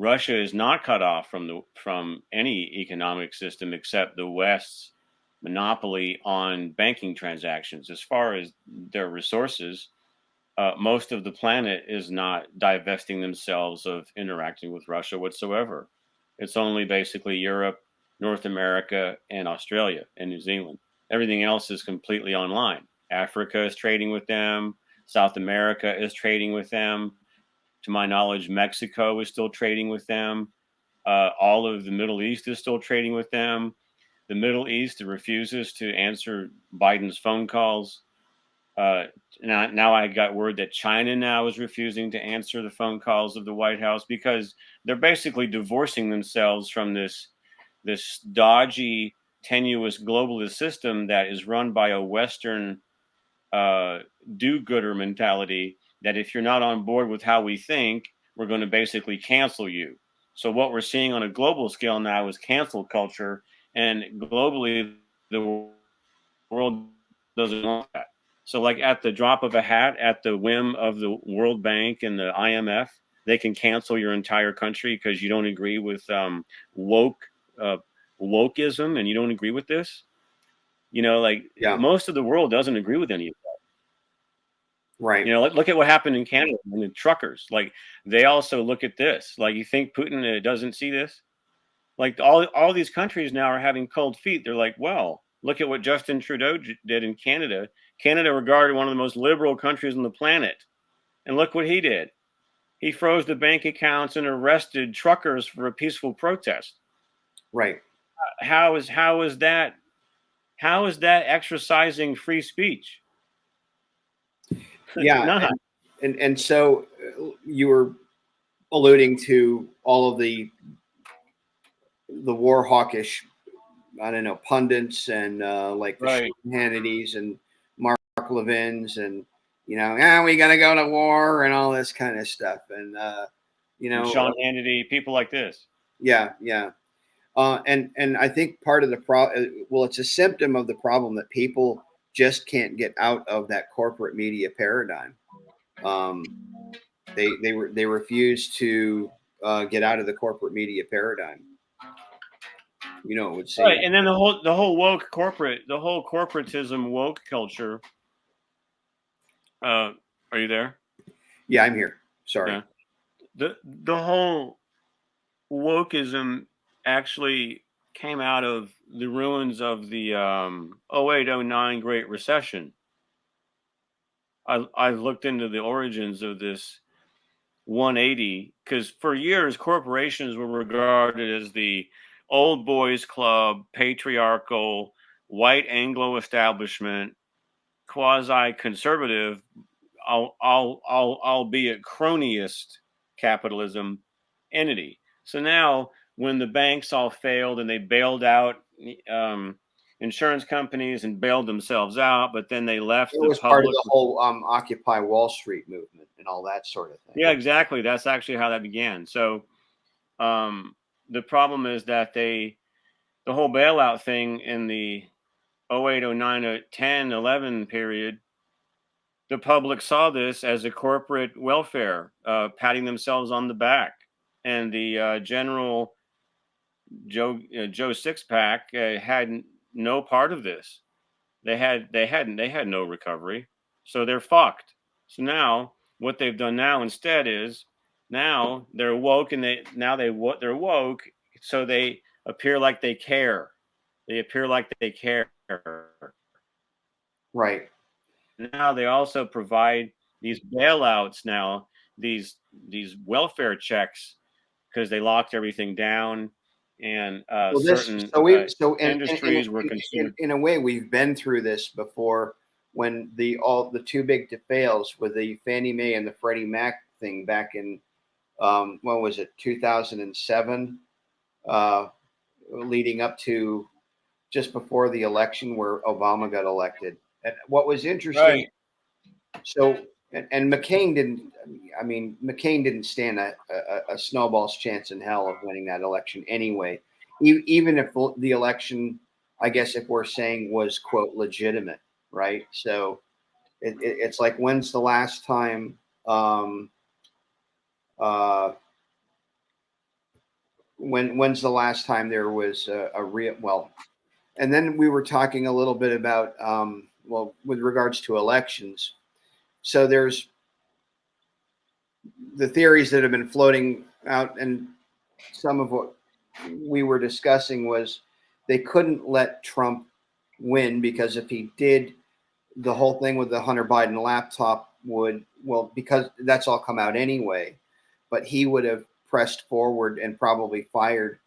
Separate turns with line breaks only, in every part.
Russia is not cut off from any economic system except the West's monopoly on banking transactions. As far as their resources, most of the planet is not divesting themselves of interacting with Russia whatsoever. It's only basically Europe, North America, and Australia and New Zealand. Everything else is completely online. Africa is trading with them. South America is trading with them. To my knowledge, Mexico is still trading with them. All of the Middle East is still trading with them. The Middle East refuses to answer Biden's phone calls. Now I got word that China now is refusing to answer the phone calls of the White House because they're basically divorcing themselves from this dodgy, tenuous globalist system that is run by a Western do-gooder mentality that if you're not on board with how we think, we're going to basically cancel you. So what we're seeing on a global scale now is cancel culture, and globally, the world doesn't want that. So like at the drop of a hat, at the whim of the World Bank and the IMF, they can cancel your entire country because you don't agree with wokeism and you don't agree with this. Most of the world doesn't agree with any of that.
Right.
Look at what happened in Canada and the truckers. Like, they also look at this. Like, you think Putin doesn't see this? Like, all these countries now are having cold feet. They're like, well, look at what Justin Trudeau did in Canada. Canada regarded one of the most liberal countries on the planet. And look what he did. He froze the bank accounts and arrested truckers for a peaceful protest.
Right.
How is that exercising free speech?
Yeah. And so you were alluding to all of the war hawkish, I don't know, pundits and like the
right.
Hannity's and Mark Levin's and, we got to go to war and all this kind of stuff. And,
and Sean Hannity, people like this.
Yeah. Yeah. And I think part of the problem, well, it's a symptom of the problem that people just can't get out of that corporate media paradigm. They refuse to get out of the corporate media paradigm. It would say,
right. And then the whole woke corporate, the whole corporatism woke culture. Are you there?
Yeah, I'm here. Sorry.
Yeah. The whole wokeism actually came out of the ruins of the 08-09 Great Recession. I looked into the origins of this 180 because for years corporations were regarded as the old boys club, patriarchal, white Anglo establishment, quasi-conservative, albeit cronyist capitalism entity. So now, when the banks all failed and they bailed out insurance companies and bailed themselves out, but then they left
it was part of the whole Occupy Wall Street movement and all that sort of thing.
Yeah, exactly. That's actually how that began. So the problem is that the whole bailout thing in the 08, 09, 10, 11 period, the public saw this as a corporate welfare, patting themselves on the back. And the General Joe Sixpack had no part of this. They had no recovery, so they're fucked. So now what they've done now instead is now they're woke and they're woke, so they appear like they care. They appear like they care.
Right.
Now they also provide these bailouts now, these welfare checks, because they locked everything down, and certain industries were considered.
In a way, we've been through this before when the too big to fails with the Fannie Mae and the Freddie Mac thing back in what was it, 2007, leading up to just before the election where Obama got elected. And what was interesting,
right.
So and McCain didn't. I mean, McCain didn't stand a snowball's chance in hell of winning that election anyway. Even if the election, I guess, if we're saying was quote legitimate, right? So it's like, when's the last time when's the last time there was a real, well, and then we were talking a little bit about, well, with regards to elections. So there's the theories that have been floating out, and some of what we were discussing was they couldn't let Trump win, because if he did, the whole thing with the Hunter Biden laptop would, well, because that's all come out anyway, but he would have pressed forward and probably fired,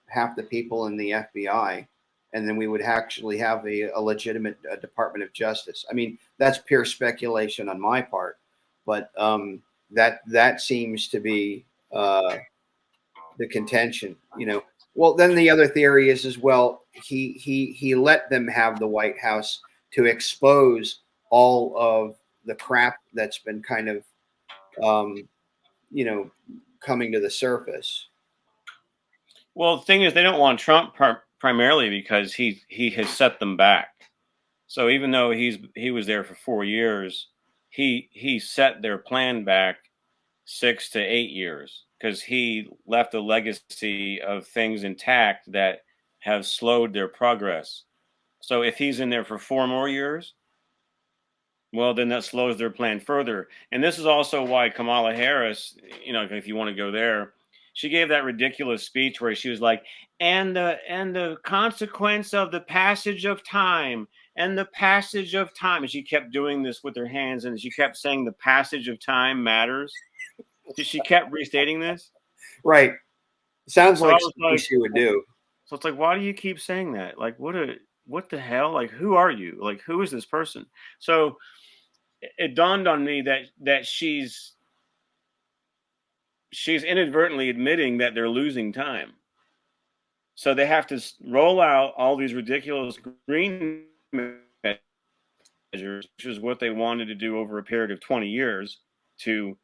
half the people in the FBI. And then we would actually have a legitimate Department of Justice. I mean, that's pure speculation on my part, but that seems to be the contention. Well, then the other theory is as well. He let them have the White House to expose all of the crap that's been kind of, coming to the surface.
Well, the thing is, they don't want Trump primarily because he has set them back. So even though he was there for 4 years, he set their plan back 6 to 8 years because he left a legacy of things intact that have slowed their progress. So if he's in there for 4 more years, well, then that slows their plan further. And this is also why Kamala Harris, if you want to go there, she gave that ridiculous speech where she was like, and the consequence of the passage of time and the passage of time. And she kept doing this with her hands, and she kept saying the passage of time matters. She kept restating this.
Right. Sounds
So
like something she would do.
So it's like, why do you keep saying that? Like, what the hell? Like, who are you? Like, who is this person? So it dawned on me that she's inadvertently admitting that they're losing time. So they have to roll out all these ridiculous green measures, which is what they wanted to do over a period of 20 years to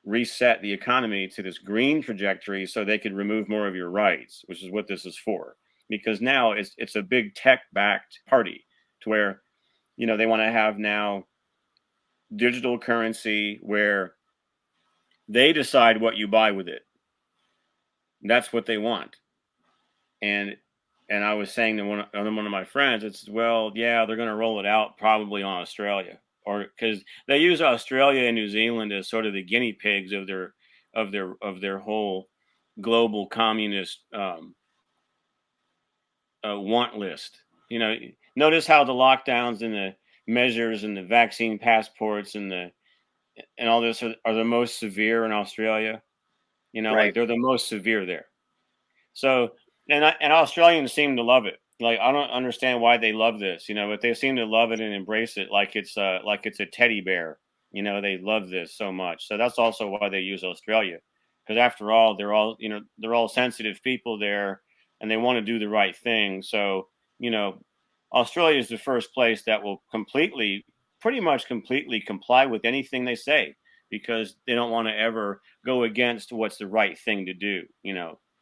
reset the economy to this green trajectory so they could remove more of your rights, which is what this is for. Because now it's a big tech-backed party to where, they want to have now digital currency where they decide what you buy with it. That's what they want. And I was saying to one of my friends, it's, well, yeah, they're going to roll it out probably on Australia, or because they use Australia and New Zealand as sort of the guinea pigs of their whole global communist want list. Notice how the lockdowns and the measures and the vaccine passports and all this are the most severe in Australia.
Right.
Like they're the most severe there. So, and Australians seem to love it. Like, I don't understand why they love this, but they seem to love it and embrace it like it's a teddy bear. They love this so much. So that's also why they use Australia, because after all, they're all sensitive people there, and they want to do the right thing. So, Australia is the first place that will pretty much completely comply with anything they say, because they don't want to ever go against what's the right thing to do,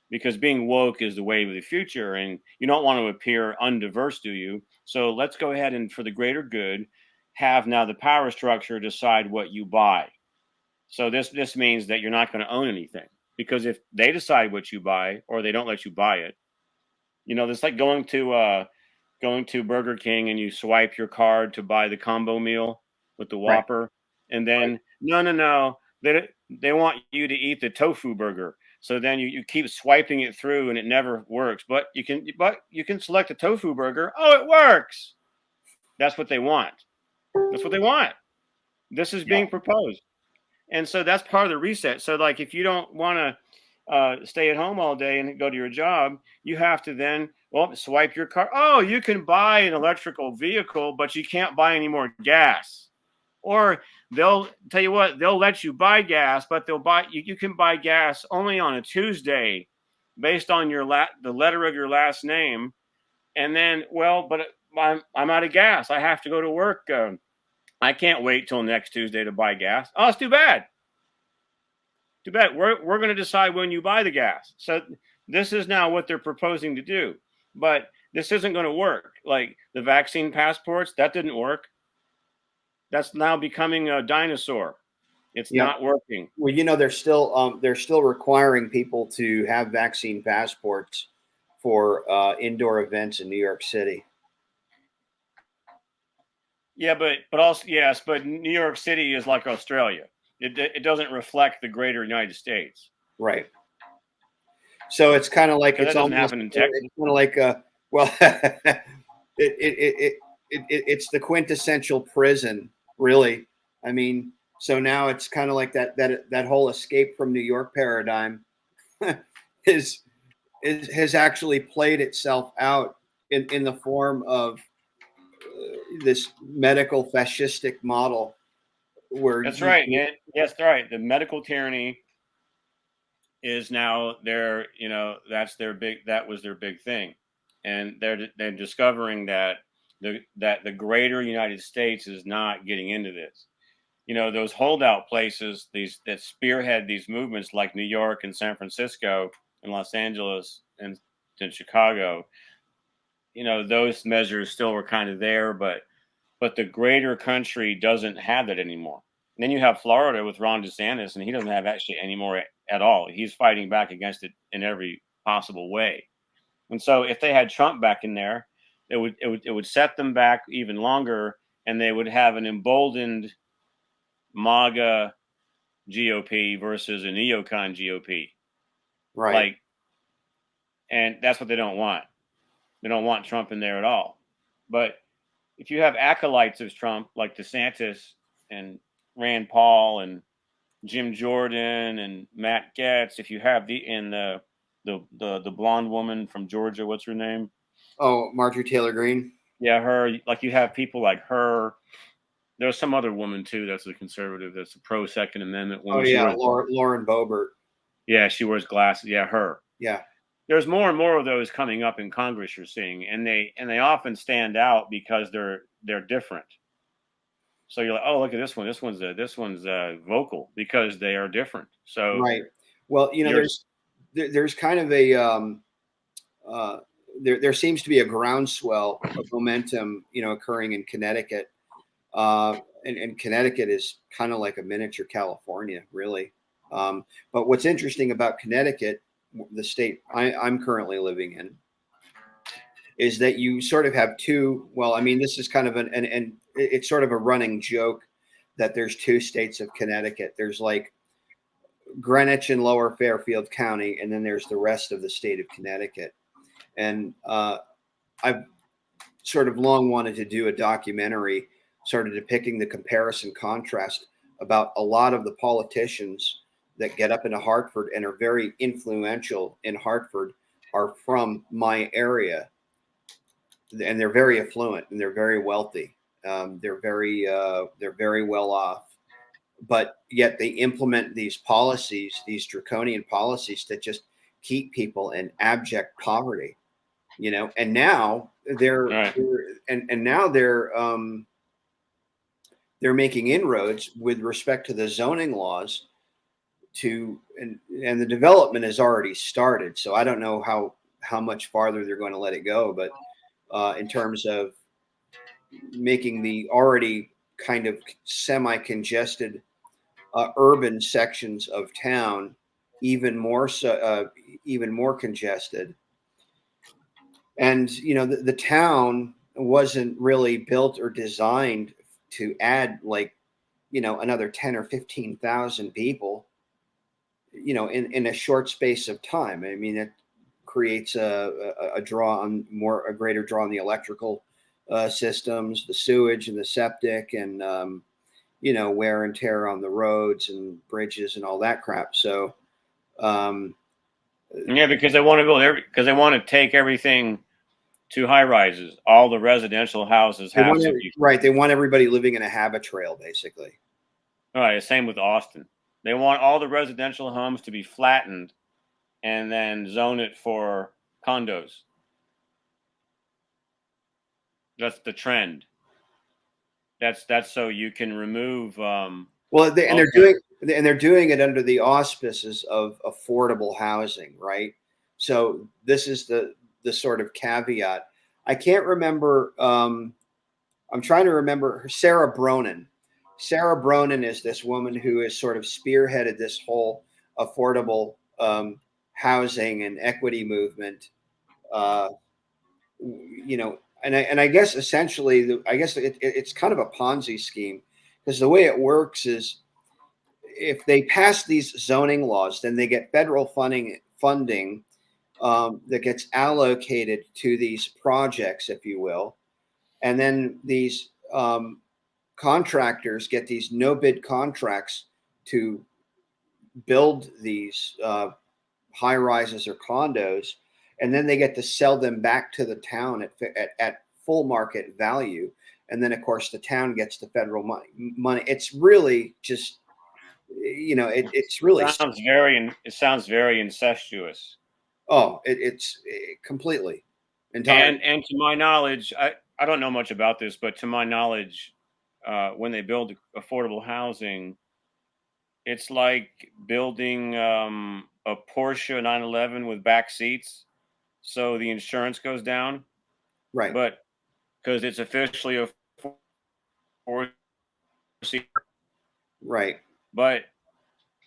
because being woke is the wave of the future, and you don't want to appear undiverse, do you? So let's go ahead and, for the greater good, have now the power structure decide what you buy. So this means that you're not going to own anything, because if they decide what you buy or they don't let you buy it, it's like going to Burger King and you swipe your card to buy the combo meal with the Whopper, right. And then no, they want you to eat the tofu burger. So then you keep swiping it through and it never works. But you can select a tofu burger. Oh, it works. That's what they want. That's what they want. This is being proposed. And so that's part of the reset. So like, if you don't want to stay at home all day and go to your job, you have to then, swipe your card. Oh, you can buy an electrical vehicle, but you can't buy any more gas. Or they'll tell you what, they'll let you buy gas, but you can buy gas only on a Tuesday based on the letter of your last name. And then, but I'm out of gas. I have to go to work. I can't wait till next Tuesday to buy gas. Oh, it's too bad. Too bad. We're going to decide when you buy the gas. So this is now what they're proposing to do. But this isn't going to work. Like the vaccine passports, that didn't work. That's now becoming a dinosaur. It's
Yep.
not working.
Well, they're still requiring people to have vaccine passports for indoor events in New York City.
Yeah, but also yes, but New York City is like Australia. It doesn't reflect the greater United States.
Right. So it's kind of like
Because that doesn't happen in Texas.
it's kind of like well, it's the quintessential prison, really. I mean, so now it's kind of like that whole escape from New York paradigm is has actually played itself out in the form of this medical fascistic model where
That's right. And yes, right. The medical tyranny is now their, that was their big thing. And they're discovering that the greater United States is not getting into this. Those holdout places, these that spearhead these movements like New York and San Francisco and Los Angeles and Chicago, those measures still were kind of there, but the greater country doesn't have that anymore. And then you have Florida with Ron DeSantis, and he doesn't have actually any more at all. He's fighting back against it in every possible way. And so if they had Trump back in there, it would set them back even longer, and they would have an emboldened MAGA GOP versus a neocon GOP.
right.
Like, and that's what they don't want. They don't want Trump in there at all. But if you have acolytes of Trump like DeSantis and Rand Paul and Jim Jordan and Matt Gaetz, if you have the blonde woman from Georgia, what's her name?
Oh, Marjorie Taylor Greene.
Yeah, her. Like you have people like her. There's some other woman too that's a conservative, that's a pro Second Amendment woman.
Oh yeah, Lauren Boebert.
Yeah, she wears glasses. Yeah, her.
Yeah.
There's more and more of those coming up in Congress. You're seeing, and they often stand out because they're different. So you're like, oh, look at this one. This one's vocal because they are different. So
right. Well, there's kind of a there seems to be a groundswell of momentum, occurring in Connecticut. And Connecticut is kind of like a miniature California, really. But what's interesting about Connecticut, the state I'm currently living in, is that you sort of have two. Well, I mean, this is kind of and it's sort of a running joke that there's two states of Connecticut. There's like Greenwich and Lower Fairfield County, and then there's the rest of the state of Connecticut. And I've sort of long wanted to do a documentary sort of depicting the comparison contrast about a lot of the politicians that get up into Hartford and are very influential in Hartford are from my area, and they're very affluent and they're very wealthy. They're very well off, but yet they implement these policies, these draconian policies that just keep people in abject poverty. And now
right.
They're making inroads with respect to the zoning laws and the development has already started. So I don't know how much farther they're going to let it go, but in terms of making the already kind of semi-congested urban sections of town even more congested. And the town wasn't really built or designed to add another 10 or 15,000 people in a short space of time. I mean, it creates a greater draw on the electrical systems, the sewage and the septic, and wear and tear on the roads and bridges and all that crap. So
yeah, because they want to go there because they want to take everything to high rises. All the residential houses have to be
right. They want everybody living in a habit trail, basically.
All right. Same with Austin. They want all the residential homes to be flattened and then zone it for condos. That's the trend. That's so you can remove.
They're doing it under the auspices of affordable housing, right? So this is the sort of caveat. I can't remember. I'm trying to remember Sarah Bronin. Sarah Bronin is this woman who has sort of spearheaded this whole affordable housing and equity movement. Uh, and I guess essentially, it's kind of a Ponzi scheme, because the way it works is, if they pass these zoning laws, then they get federal funding that gets allocated to these projects, if you will, and then these contractors get these no bid contracts to build these high rises or condos, and then they get to sell them back to the town at full market value. And then, of course, the town gets the federal money. It's really just, it's really,
It sounds very incestuous.
it's completely entirely.
And to my knowledge, I don't know much about this, but to my knowledge, when they build affordable housing, it's like building a Porsche 911 with back seats, so the insurance goes down.
Right.
But because it's officially a four seat,
Right.
but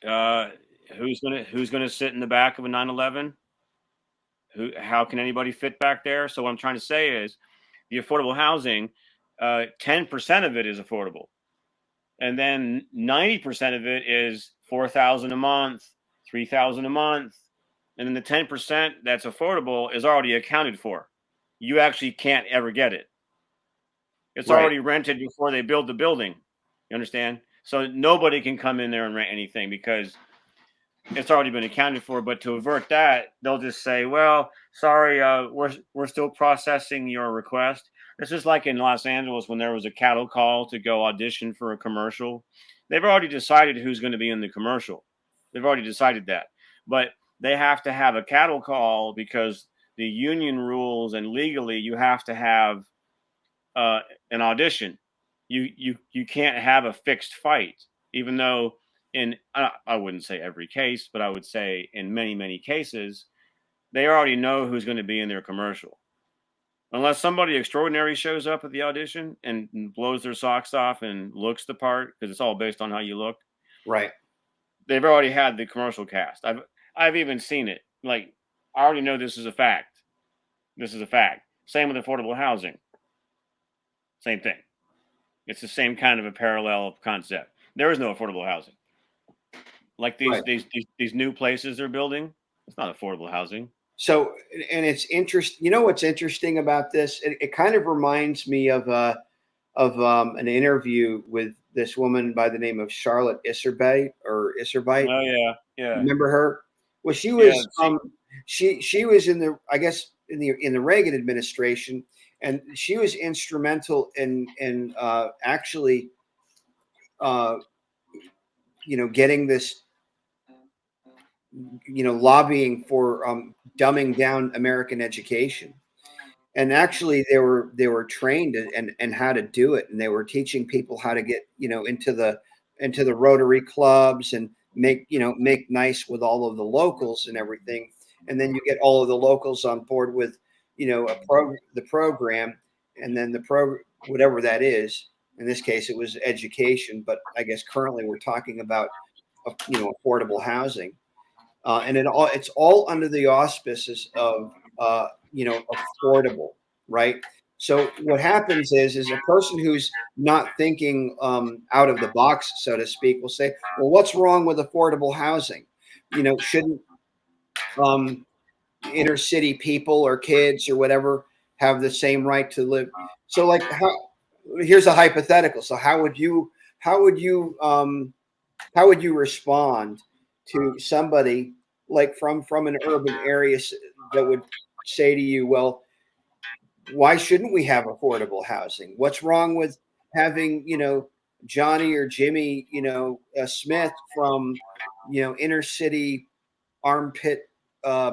who's gonna sit in the back of a 911? How can anybody fit back there? So what I'm trying to say is, the affordable housing, 10% of it is affordable, and then 90% of it is 4,000 a month, 3,000 a month, and then the 10% that's affordable is already accounted for. You actually can't ever get it. It's
Right.
already rented before they build the building. You understand? So nobody can come in there and rent anything because it's already been accounted for. But to avert that, they'll just say, "Well, sorry, we're still processing your request." This is like in Los Angeles when there was a cattle call to go audition for a commercial. They've already decided who's going to be in the commercial. They've already decided that, but they have to have a cattle call because the union rules, and legally you have to have an audition. You can't have a fixed fight, even though I wouldn't say every case, but I would say in many cases they already know who's going to be in their commercial, unless somebody extraordinary shows up at the audition and blows their socks off and looks the part, because it's all based on how you look.
Right.
They've already had the commercial cast. I've even seen it. Like, I already know this is a fact. This is a fact. Same with affordable housing. Same thing. It's the same kind of a parallel concept. There is no affordable housing. Like these new places they're building, it's not affordable housing.
So, and it's interesting. You know what's interesting about this? It kind of reminds me of an interview with this woman by the name of Charlotte Isserbite.
Oh yeah, yeah,
Remember her? Well, she
yeah.
was she was in the, I guess, in the Reagan administration, and she was instrumental in actually getting this, lobbying for dumbing down American education. And actually they were trained and how to do it, and they were teaching people how to get into the Rotary clubs and make nice with all of the locals and everything. And then you get all of the locals on board with the program, and then whatever that is. In this case it was education, but I guess currently we're talking about affordable housing. And it's all under the auspices of affordable, right? So what happens is a person who's not thinking out of the box, so to speak, will say, "Well, what's wrong with affordable housing? Shouldn't inner city people or kids or whatever have the same right to live?" So, like, here's a hypothetical. So, how would you respond to somebody like from an urban area that would say to you, "Well, why shouldn't we have affordable housing? What's wrong with having Johnny or Jimmy Smith from inner city Armpit,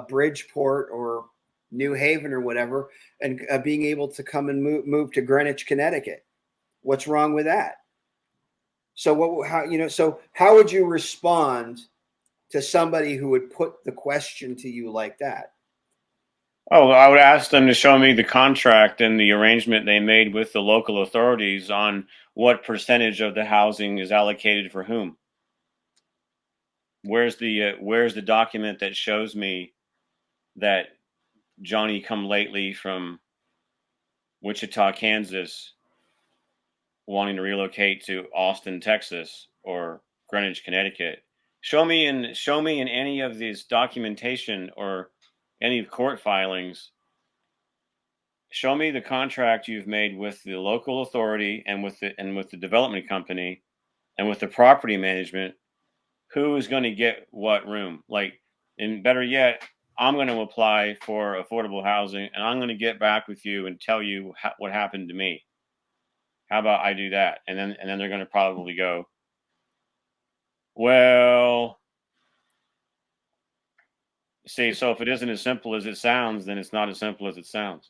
Bridgeport or New Haven or whatever, and being able to come and move to Greenwich, Connecticut? What's wrong with that?" So how would you respond to somebody who would put the question to you like that?
Oh, I would ask them to show me the contract and the arrangement they made with the local authorities on what percentage of the housing is allocated for whom. Where's the document that shows me that Johnny come lately from Wichita, Kansas, wanting to relocate to Austin, Texas, or Greenwich, Connecticut? Show me in any of these documentation or any court filings. Show me the contract you've made with the local authority and with the development company and with the property management. Who is going to get what room? Like, and better yet, I'm going to apply for affordable housing, and I'm going to get back with you and tell you what happened to me. How about I do that? And then they're going to probably go, well, see, so if it isn't as simple as it sounds, then it's not as simple as it sounds.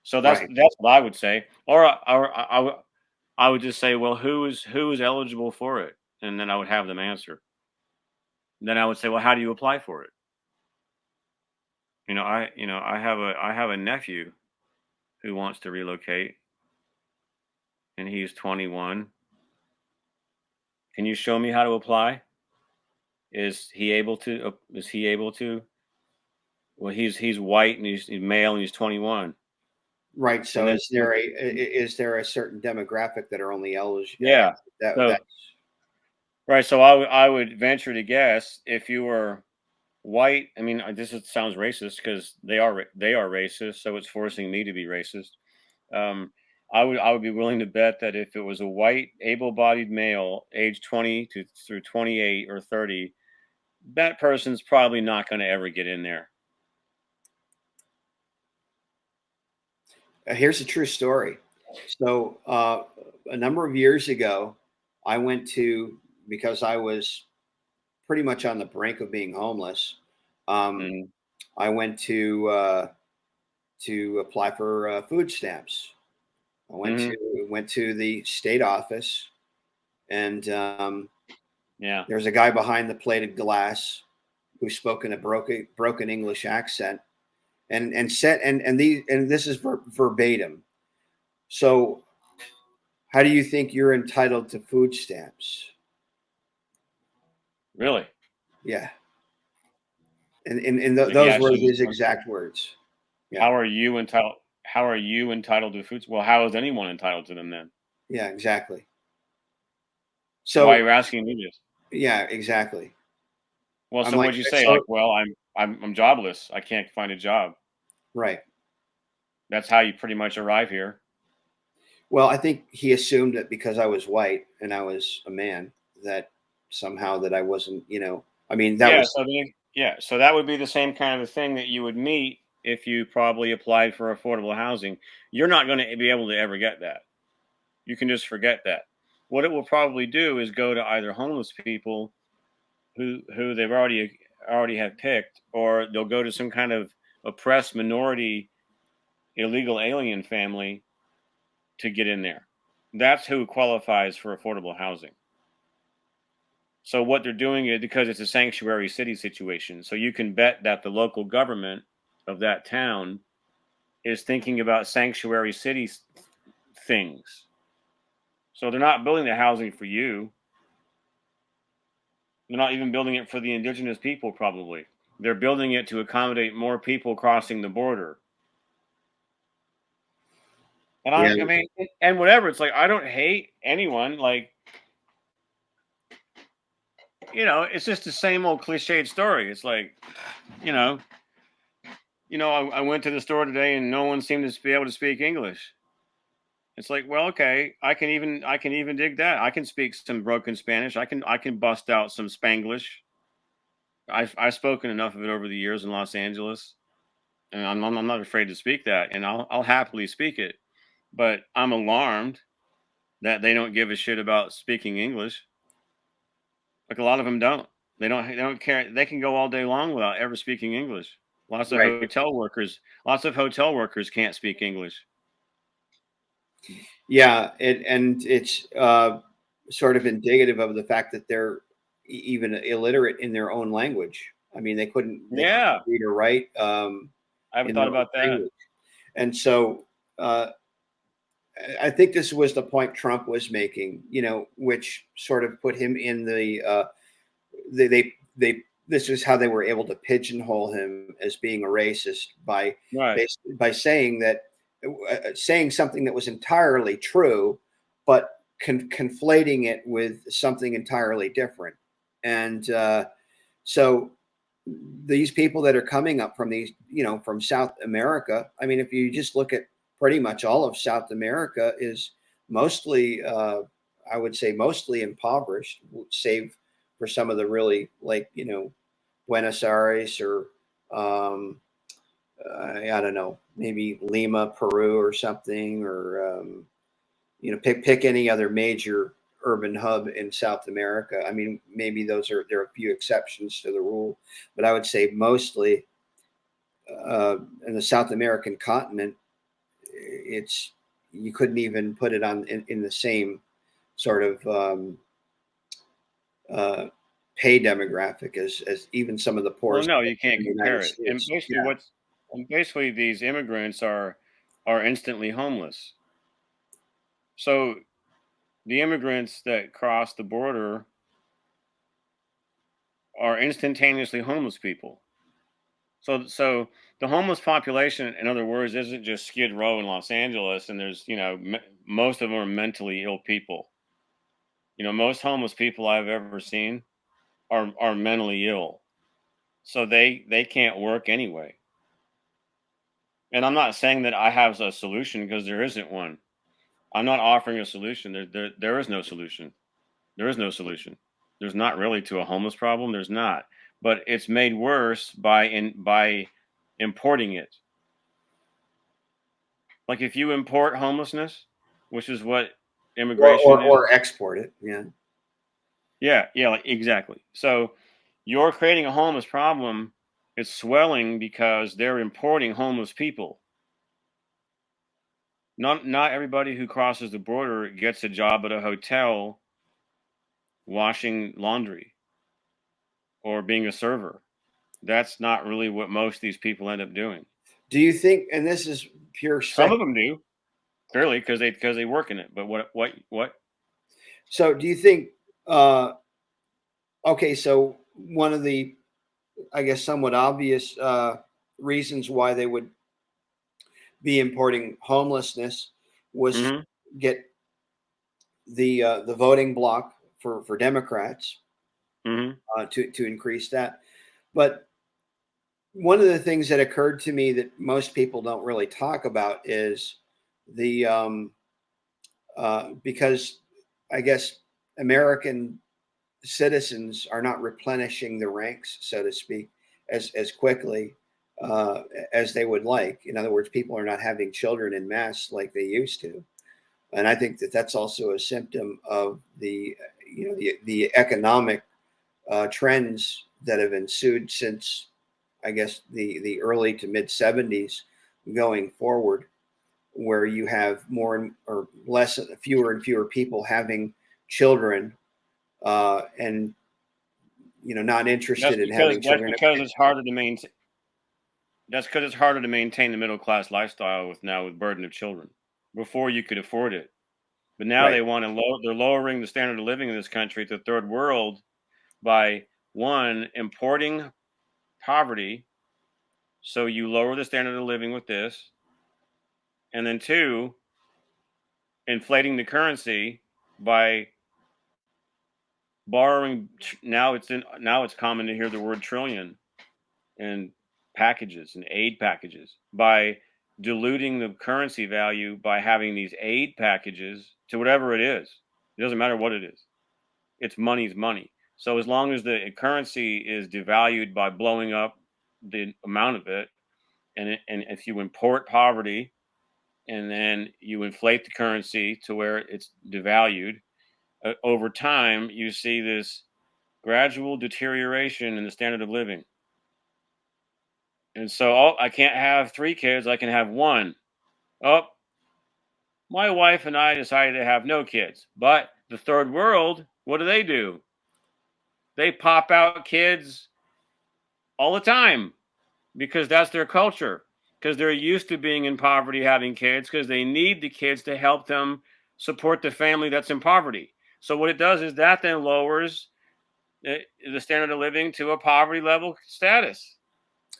So
Right.
that's what I would say. Or I would just say, well, who is eligible for it? And then I would have them answer. Then I would say, well, how do you apply for it? I have a nephew who wants to relocate, and he's 21. Can you show me how to apply? Is he able to? Is he able to? Well, he's white and he's male and he's 21.
Right.
And
So
then
is there a certain demographic that are only eligible?
yeah,
That
so right. So I would venture to guess if you were white. I mean, sounds racist because they are racist, so it's forcing me to be racist. Um, I would be willing to bet that if it was a white, able-bodied male, age 20 to through 28 or 30, that person's probably not going to ever get in there.
Here's a true story. So a number of years ago, I went to, because I was pretty much on the brink of being homeless. Um,
Mm-hmm.
I went to apply for food stamps. I
Mm-hmm.
went to the state office, and
Yeah.
there's a guy behind the plated glass who spoke in a broken English accent, and said, and this is verbatim. So, how do you think you're entitled to food stamps?
Really?
Yeah, and
So he
those were
actually
his
was.
exact words. Yeah,
How are you entitled? How are you entitled to foods? Well, how is anyone entitled to them then?
yeah, exactly.
Why are
So,
you asking me this?
yeah, exactly.
Well,
I'm
so
like,
what'd you say?
so
Like, well, I'm jobless. I can't find a job.
right.
That's how you pretty much arrive here.
Well, I think he assumed that because I was white and I was a man, that somehow that I wasn't, I mean, that
Yeah,
was
so so that would be the same kind of a thing that you would meet if you probably applied for affordable housing. You're not going to be able to ever get that. You can just forget that. What it will probably do is go to either homeless people who they've already have picked, or they'll go to some kind of oppressed minority illegal alien family to get in there. That's who qualifies for affordable housing. So what they're doing is because it's a sanctuary city situation. So you can bet that the local government of that town is thinking about sanctuary city things. So they're not building the housing for you. They're not even building it for the indigenous people, probably. They're building it to accommodate more people crossing the border. And
yeah,
I mean, and whatever. It's like I don't hate anyone. Like, it's just the same old cliched story. It's like, you know, I went to the store today and no one seemed to be able to speak English. It's like, well, okay, I can even dig that. I can speak some broken Spanish. I can bust out some Spanglish. I've spoken enough of it over the years in Los Angeles, and I'm not afraid to speak that, and I'll happily speak it. But I'm alarmed that they don't give a shit about speaking English. Like a lot of them don't. They don't care. They can go all day long without ever speaking English.
right.
Lots of hotel workers can't speak English.
Yeah, and it's sort of indicative of the fact that they're even illiterate in their own language. I mean, they couldn't
Yeah.
read or write.
I haven't
in
thought
their
about that.
language. And so I think this was the point Trump was making, which sort of put him in they this is how they were able to pigeonhole him as being a racist
Right.
by saying that saying something that was entirely true, but conflating it with something entirely different. And so these people that are coming up from these, from South America, I mean, if you just look at pretty much all of South America is mostly, I would say, mostly impoverished, save for some of the really Buenos Aires or I don't know, maybe Lima, Peru, or something, or pick any other major urban hub in South America. I mean, maybe there are a few exceptions to the rule, but I would say mostly in the South American continent, it's you couldn't even put it in the same sort of pay demographic as even some of the
Well,
poorest
no, you can't
in the United
compare it. And
States.
basically,
Yeah.
these immigrants are instantly homeless. So the immigrants that cross the border are instantaneously homeless people. So the homeless population, in other words, isn't just Skid Row in Los Angeles, and there's most of them are mentally ill people. Most homeless people I've ever seen are mentally ill, so they can't work anyway. And I'm not saying that I have a solution because there isn't one. I'm not offering a solution. There is no solution. There is no solution. There's not really to a homeless problem. There's not, but it's made worse by importing it. Like if you import homelessness, which is what immigration is.
Or export it. Yeah.
Yeah, like, exactly. So you're creating a homeless problem. It's swelling because they're importing homeless people. Not everybody who crosses the border gets a job at a hotel washing laundry or being a server. That's not really what most of these people end up doing.
Do you think, and this is pure
Some
spec,
of them do, clearly, because they work in it. But what?
so do you think, uh, okay, so one of the, I guess, somewhat obvious reasons why they would be importing homelessness was to
Hmm.
get the voting block for Democrats
Hmm.
to increase that. But one of the things that occurred to me that most people don't really talk about is the because I guess American citizens are not replenishing the ranks, so to speak, as quickly as they would like. In other words, people are not having children in mass like they used to, and I think that that's also a symptom of the economic trends that have ensued since I guess the early to mid '70s going forward, where you have more or less, fewer and fewer people having children, and not interested in having
That's
children.
because it's harder to maintain. That's because it's harder to maintain the middle class lifestyle with burden of children. Before you could afford it, but now
Right.
they want to they're lowering the standard of living in this country to third world by one importing poverty. So you lower the standard of living with this, and then two, inflating the currency by borrowing. Now it's common to hear the word trillion in packages and aid packages by diluting the currency value by having these aid packages to whatever it is. It doesn't matter what it is. It's money's money. So as long as the currency is devalued by blowing up the amount of it, and if you import poverty and then you inflate the currency to where it's devalued, over time you see this gradual deterioration in the standard of living. And so, oh, I can't have three kids, I can have one. Oh, my wife and I decided to have no kids. But the third world, what do? They pop out kids all the time because that's their culture. because they're used to being in poverty, having kids, because they need the kids to help them support the family that's in poverty. So what it does is that then lowers the standard of living to a poverty level status,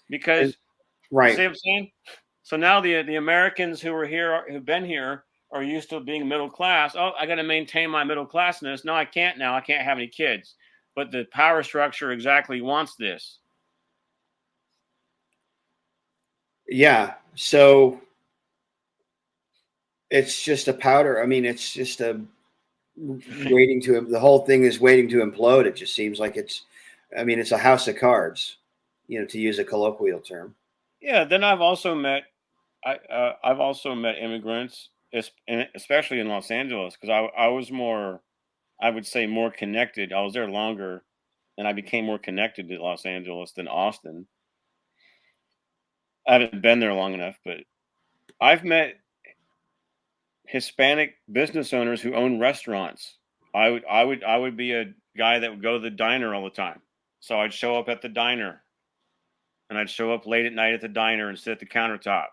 because
right.
see what I'm saying? So now the Americans who are here, who've been here, are used to being middle class. Oh, I got to maintain my middle classness. No, I can't now. I can't have any kids. But the power structure exactly wants this.
Yeah. So it's just a powder. I mean, it's just a waiting to, the whole thing is waiting to implode. It just seems like it's, I mean, it's a house of cards, to use a colloquial term.
Yeah. Then I've also met immigrants, especially in Los Angeles, because I was more, I would say, more connected. I was there longer, and I became more connected to Los Angeles than Austin. I haven't been there long enough, but I've met Hispanic business owners who own restaurants. I would be a guy that would go to the diner all the time. So I'd show up at the diner, and I'd show up late at night at the diner and sit at the countertop.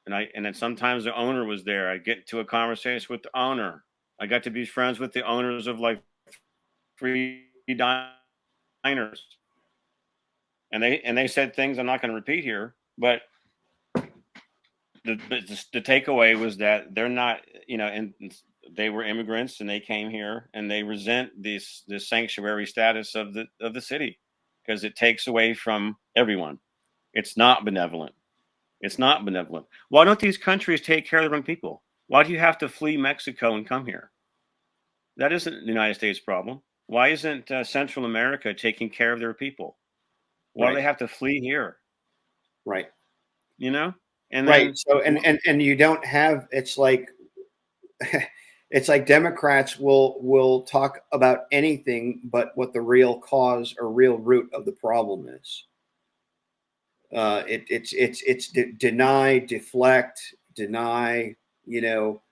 And then sometimes the owner was there. I'd get into a conversation with the owner. I got to be friends with the owners of like 3 diners. And they said things I'm not going to repeat here, but the takeaway was that they're not, and they were immigrants and they came here and they resent this sanctuary status of the city, because it takes away from everyone. It's not benevolent. It's not benevolent. Why don't these countries take care of their own people? Why do you have to flee Mexico and come here? That isn't the United States problem. Why isn't Central America taking care of their people? Why do they have to flee here?
Right.
And
right.
then
So and you don't have, it's like it's like Democrats will talk about anything but what the real cause or real root of the problem is. It's deny, deflect, deny,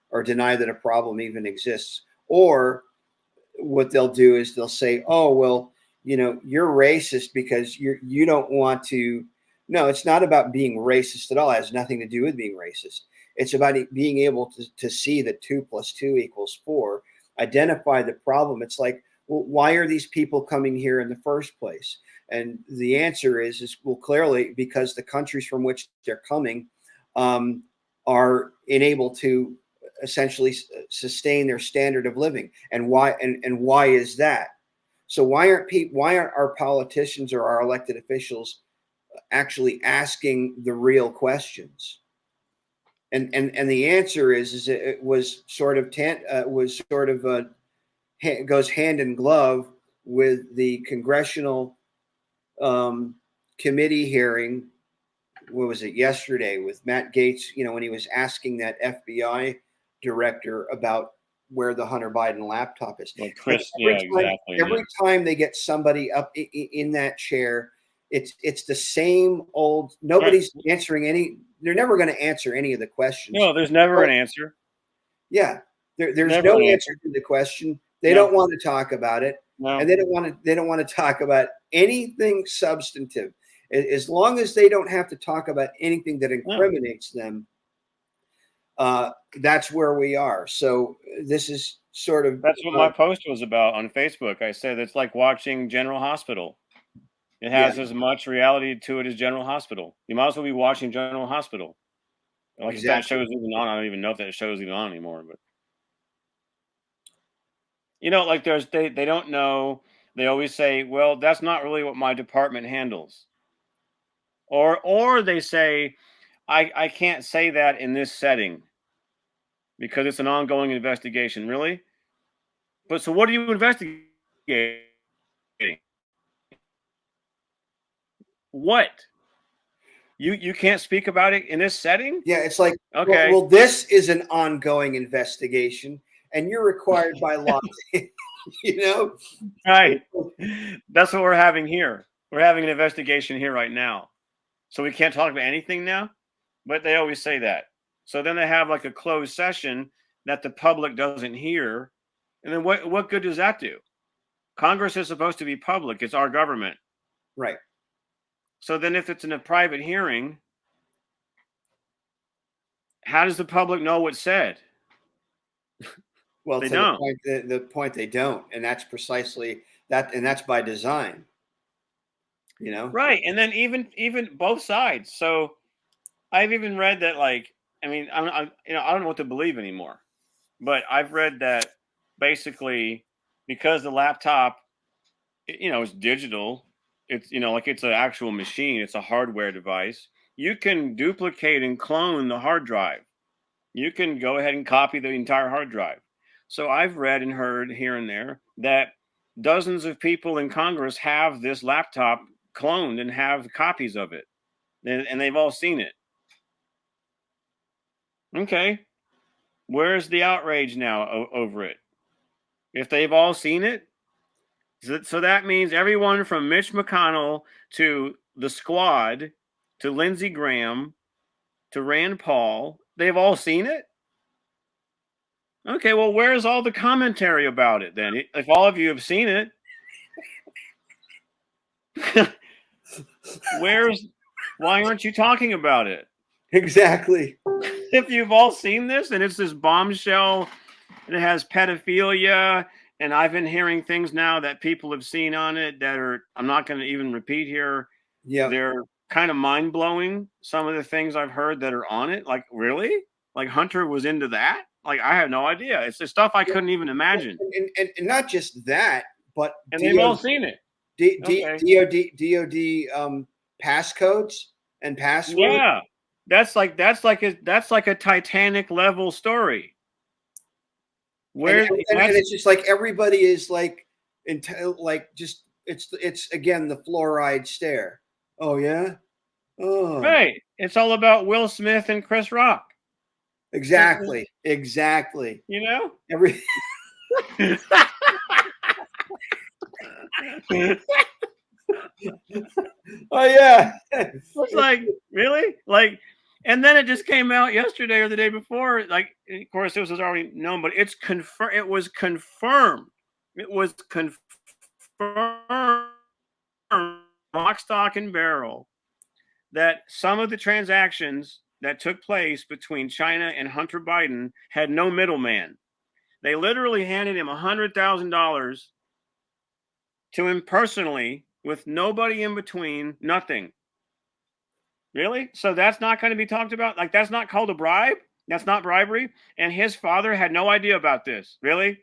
or deny that a problem even exists. Or what they'll do is they'll say, "Oh, well, you're racist because you don't want to." No, it's not about being racist at all. It has nothing to do with being racist. It's about being able to see that 2 + 2 = 4, identify the problem. It's like, well, why are these people coming here in the first place? And the answer is well, clearly because the countries from which they're coming are unable to essentially sustain their standard of living. And why? And why is that? So why aren't our politicians or our elected officials actually asking the real questions? And the answer is it was sort of goes hand in glove with the congressional committee hearing. What was it, yesterday, with Matt Gaetz? When he was asking that FBI director about where the Hunter Biden laptop is.
Well, Chris,
Every time they get somebody up in that chair, it's the same old. Nobody's answering any. They're never going to answer any of the questions.
No, there's never an answer.
Yeah, there's no answer to the question. They don't want to talk about it, and they don't want to talk about anything substantive. As long as they don't have to talk about anything that incriminates them, that's where we are. So this is sort of
that's what my post was about on Facebook. I said it's like watching General Hospital. It has as much reality to it as General Hospital. You might as well be watching General Hospital. Like if that show's even on, I don't even know if that show's even on anymore. But like they don't know. They always say, "Well, that's not really what my department handles," or they say, "I can't say that in this setting because it's an ongoing investigation." Really? But so what are you investigating? What? You can't speak about it in this setting?
Yeah, it's like,
okay.
Well, this is an ongoing investigation, and you're required by law.
Right. That's what we're having here. We're having an investigation here right now, so we can't talk about anything now. But they always say that. So then they have like a closed session that the public doesn't hear, and then what good does that do? Congress is supposed to be public. It's our government.
Right.
So then if it's in a private hearing, how does the public know what's said?
Well,
They
to the
don't.
point, the point they don't, and that's precisely that, and that's by design. You know.
Right. And then even both sides. So I've even read that, like, I mean, I don't know what to believe anymore. But I've read that basically because the laptop, is digital, it's, like it's an actual machine, it's a hardware device. You can duplicate and clone the hard drive. You can go ahead and copy the entire hard drive. So I've read and heard here and there that dozens of people in Congress have this laptop cloned and have copies of it, and they've all seen it. Okay, where's the outrage now over it? If they've all seen it, so that means everyone from Mitch McConnell to the Squad to Lindsey Graham to Rand Paul, they've all seen it. Okay, well, where's all the commentary about it then? If all of you have seen it, why aren't you talking about it?
Exactly.
If you've all seen this and it's this bombshell and it has pedophilia, and I've been hearing things now that people have seen on it that are, I'm not going to even repeat here.
Yeah.
They're kind of mind blowing. Some of the things I've heard that are on it, like, really? Like Hunter was into that? Like, I have no idea. It's the stuff I couldn't even imagine.
And not just that, but
And they've all seen it.
DOD passcodes and passwords.
Yeah, that's like a Titanic level story. Where
and it's just like everybody is like, just it's again the fluoride stare. Oh yeah. Oh.
Right. It's all about Will Smith and Chris Rock.
Exactly.
You know?
Every. Oh yeah.
It's like, really? Like, and then it just came out yesterday or the day before. Like, of course, this was already known, but it's confirmed. It was confirmed. It was confirmed, lock, stock, and barrel, that some of the transactions that took place between China and Hunter Biden had no middleman. They literally handed him $100,000 to him personally with nobody in between, nothing. Really? So that's not going to be talked about? Like, that's not called a bribe? That's not bribery? And his father had no idea about this. Really?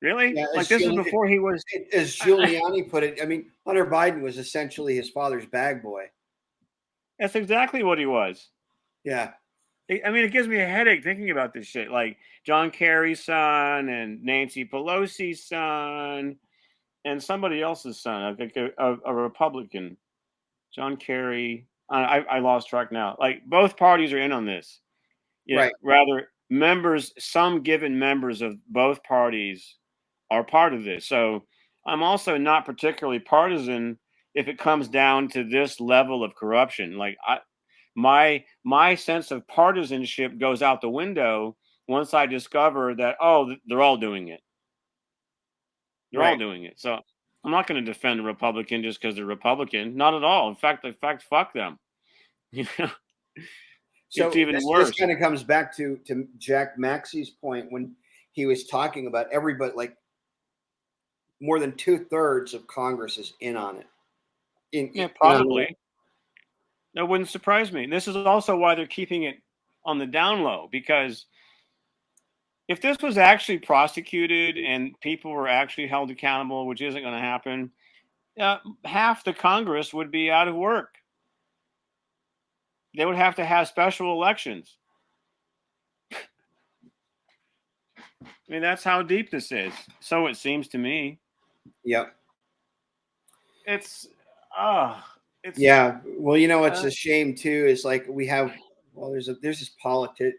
Really?
Yeah,
like, this is before he was.
As Giuliani put it, I mean, Hunter Biden was essentially his father's bag boy.
That's exactly what he was.
Yeah.
I mean, it gives me a headache thinking about this shit. Like John Kerry's son and Nancy Pelosi's son and somebody else's son. I think a Republican. John Kerry. I lost track now. Like, both parties are in on this. Yeah,
right.
Rather, some given members of both parties are part of this. So I'm also not particularly partisan if it comes down to this level of corruption. Like, my sense of partisanship goes out the window once I discover that, they're all doing it. They're all doing it. So I'm not going to defend a Republican just because they're Republican. Not at all. In fact, fuck them. You know,
so
it's even worse.
This kind of comes back to Jack Maxey's point when he was talking about everybody, like more than 2/3 of Congress is in on it.
Probably. That wouldn't surprise me. This is also why they're keeping it on the down low, because if this was actually prosecuted and people were actually held accountable, which isn't going to happen, half the Congress would be out of work. They would have to have special elections. I mean, that's how deep this is. So it seems to me.
Yep.
It's
yeah. Well, you know, it's a shame too. Is like we have. Well, there's this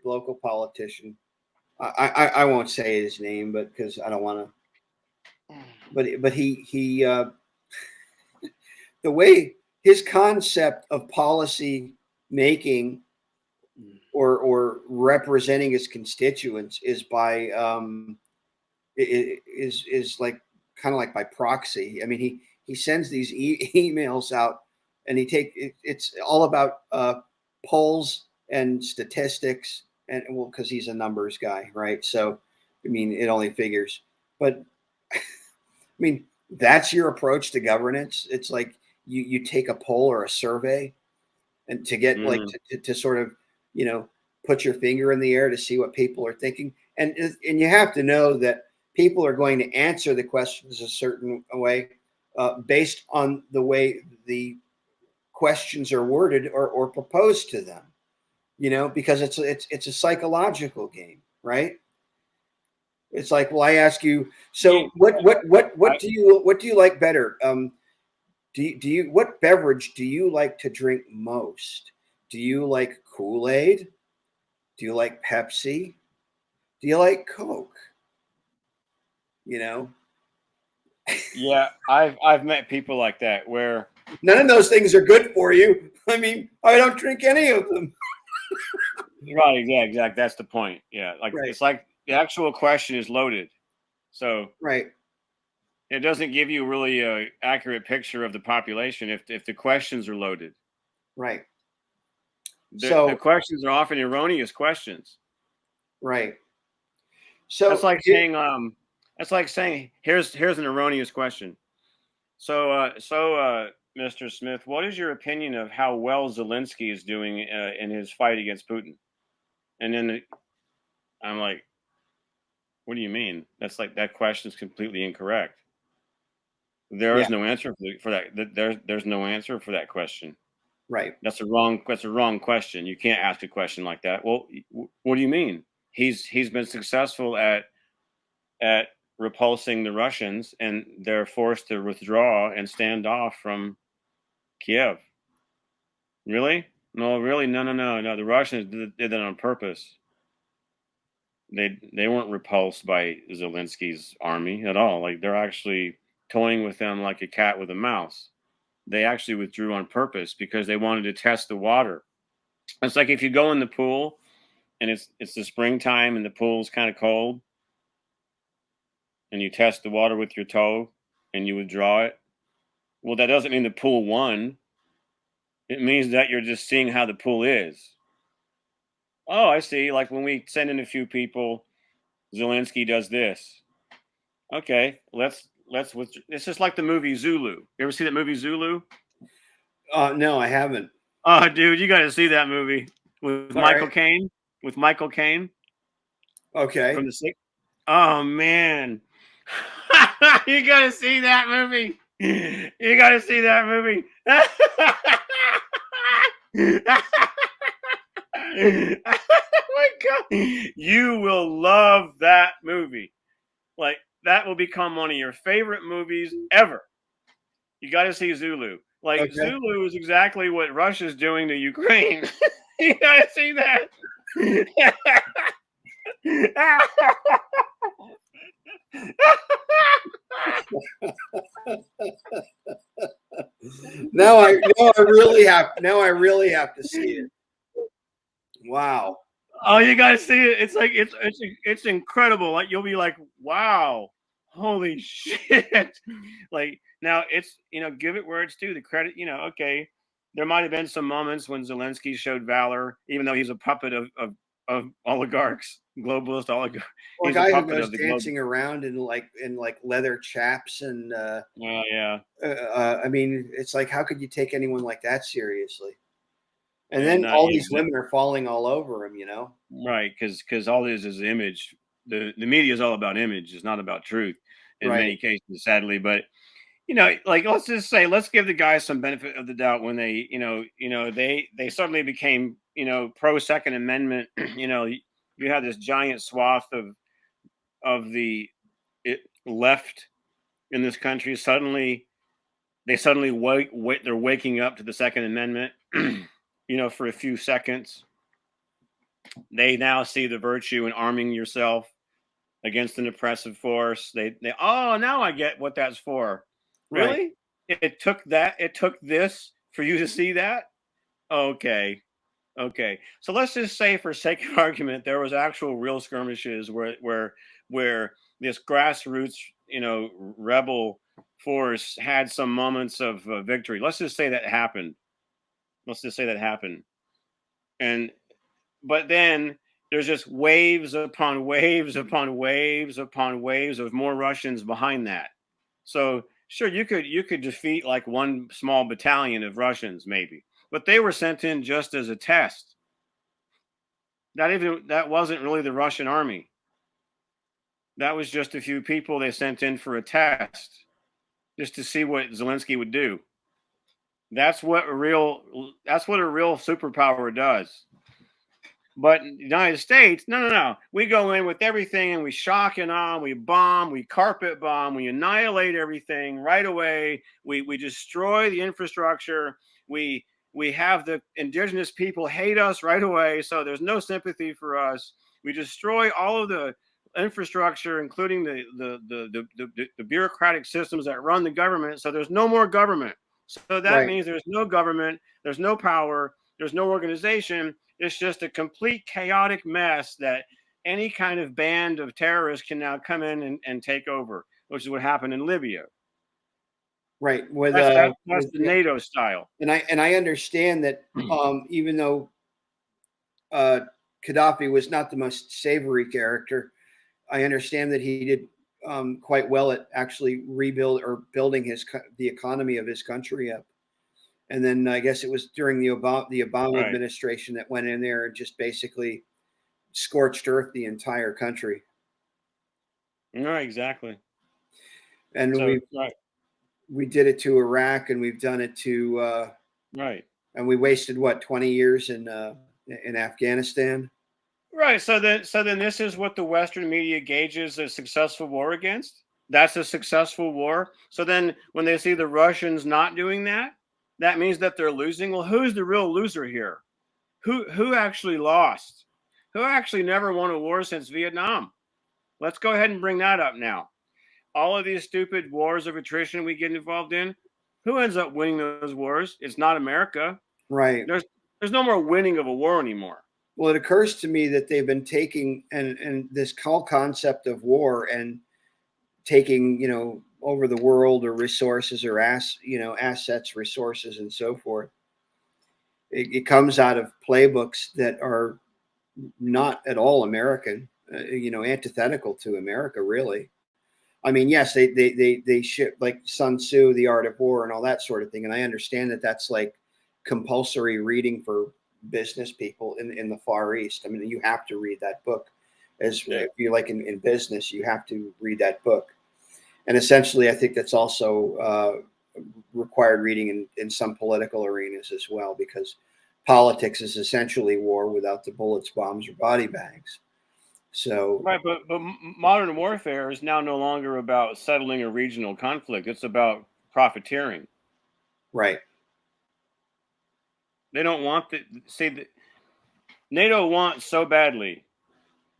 local politician. I won't say his name, but because I don't want to. But he the way his concept of policy making or representing his constituents is by is like kind of like by proxy. I mean, he sends these emails out, and it's all about polls and statistics, and well, because he's a numbers guy, right? So, I mean, it only figures. But I mean, that's your approach to governance. It's like you take a poll or a survey, and to get like
Mm.
to sort of, you know, put your finger in the air to see what people are thinking, and you have to know that people are going to answer the questions a certain way, based on the way the questions are worded or proposed to them, you know, because it's a psychological game, right? It's like, well, I ask you,
Yeah,
so what
I,
do you like better? Do you what beverage do you like to drink most? Do you like Kool-Aid? Do you like Pepsi? Do you like Coke? You know,
yeah, I've met people like that where
none of those things are good for you. I mean, I don't drink any of them.
right, yeah, exactly. That's the point. Yeah, like
Right,
it's like the actual question is loaded, so
right,
it doesn't give you really a accurate picture of the population if the questions are loaded.
right.
The
So,
questions are often erroneous questions.
right.
That's
So,
like saying here's an erroneous question. So Mr. Smith, what is your opinion of how well Zelensky is doing in his fight against Putin? And then I'm like, what do you mean? That's like that question is completely incorrect. There
yeah,
is no answer for that. There's no answer for that question.
right.
That's a wrong question. You can't ask a question like that. Well, what do you mean? He's been successful at repulsing the Russians, and they're forced to withdraw and stand off from Kiev. Really? No, really? No. The Russians did that on purpose. They weren't repulsed by Zelensky's army at all. Like they're actually toying with them like a cat with a mouse. They actually withdrew on purpose because they wanted to test the water. It's like if you go in the pool and it's the springtime and the pool's kind of cold and you test the water with your toe and you withdraw it. Well, that doesn't mean the pool won. It means that you're just seeing how the pool is. Oh, I see. Like when we send in a few people, Zelensky does this. Okay, let's with. It's just like the movie Zulu. You ever see that movie Zulu?
No, I haven't.
Oh, dude, you got to see that movie with
All
Michael
right.
Caine. With Michael Caine from
Okay.
the six. Oh man, you got to see that movie. You got to see that movie. Oh my god, you will love that movie. Like that will become one of your favorite movies ever. You got to see Zulu. Like
Okay.
Zulu is exactly what Russia's doing to Ukraine. You got to see that.
Now I really have to see it. Wow.
Oh, you got to see it. It's like it's incredible. Like you'll be like, wow, holy shit. Like now it's give it where it's due. The credit, okay. There might have been some moments when Zelensky showed valor, even though he's a puppet of oligarchs, globalist oligarchs.
Well, a
He's a
guy who
puppet
goes
of the global.
dancing around in like leather chaps and
Yeah,
I mean, it's like how could you take anyone like that seriously? And
and
then all
yeah,
these women are falling all over him, you know?
right, because all this is image. The media is all about image. It's not about truth in
Right.
many cases, sadly. But like let's just say, let's give the guys some benefit of the doubt when they, they suddenly became, pro Second Amendment. You had this giant swath of the left in this country. They suddenly wait. They're waking up to the Second Amendment. For a few seconds, they now see the virtue in arming yourself against an oppressive force. They oh, now I get what that's for.
Right.
Really? It took this for you to see that? Okay. Okay. So let's just say for sake of argument there was actual real skirmishes where this grassroots, rebel force had some moments of victory. Let's just say that happened. Let's just say that happened. And but then there's just waves upon waves upon waves upon waves of more Russians behind that. So sure, you could defeat like one small battalion of Russians maybe, but they were sent in just as a test. That wasn't really the Russian army. That was just a few people they sent in for a test, just to see what Zelensky would do. That's what a real superpower does. But in the United States, no. We go in with everything and we shock and awe, we bomb, we carpet bomb, we annihilate everything right away. We destroy the infrastructure. We we have the indigenous people hate us right away, so there's no sympathy for us. We destroy all of the infrastructure, including the bureaucratic systems that run the government. So there's no more government. So that
Right.
means there's no government, there's no power, there's no organization. It's just a complete chaotic mess that any kind of band of terrorists can now come in and take over, which is what happened in Libya.
Right.
That's the NATO style.
And I understand that even though uh, Gaddafi was not the most savory character, I understand that he did quite well at actually rebuild or building the economy of his country up. And then I guess it was during the Obama
Right.
administration that went in there and just basically scorched earth the entire country.
Right, exactly.
And
So right,
we did it to Iraq, and we've done it to
right.
and we wasted what 20 years in Afghanistan.
Right. So then this is what the Western media gauges a successful war against. That's a successful war. So then when they see the Russians not doing that, that means that they're losing. Well, who's the real loser here? Who actually lost? Who actually never won a war since Vietnam? Let's go ahead and bring that up now. All of these stupid wars of attrition we get involved in, who ends up winning those wars? It's not America.
Right.
There's there's no more winning of a war anymore.
Well, it occurs to me that they've been taking and this whole concept of war and taking over the world or resources or assets, resources, and so forth. It comes out of playbooks that are not at all American, antithetical to America, really. I mean, yes, they ship like Sun Tzu, The Art of War, and all that sort of thing. And I understand that that's like compulsory reading for business people in the Far East. I mean, you have to read that book. As
Yeah.
if you're like in business, you have to read that book. And essentially, I think that's also required reading in some political arenas as well, because politics is essentially war without the bullets, bombs, or body bags. So,
Right, but modern warfare is now no longer about settling a regional conflict. It's about profiteering.
right,
They don't want NATO wants so badly.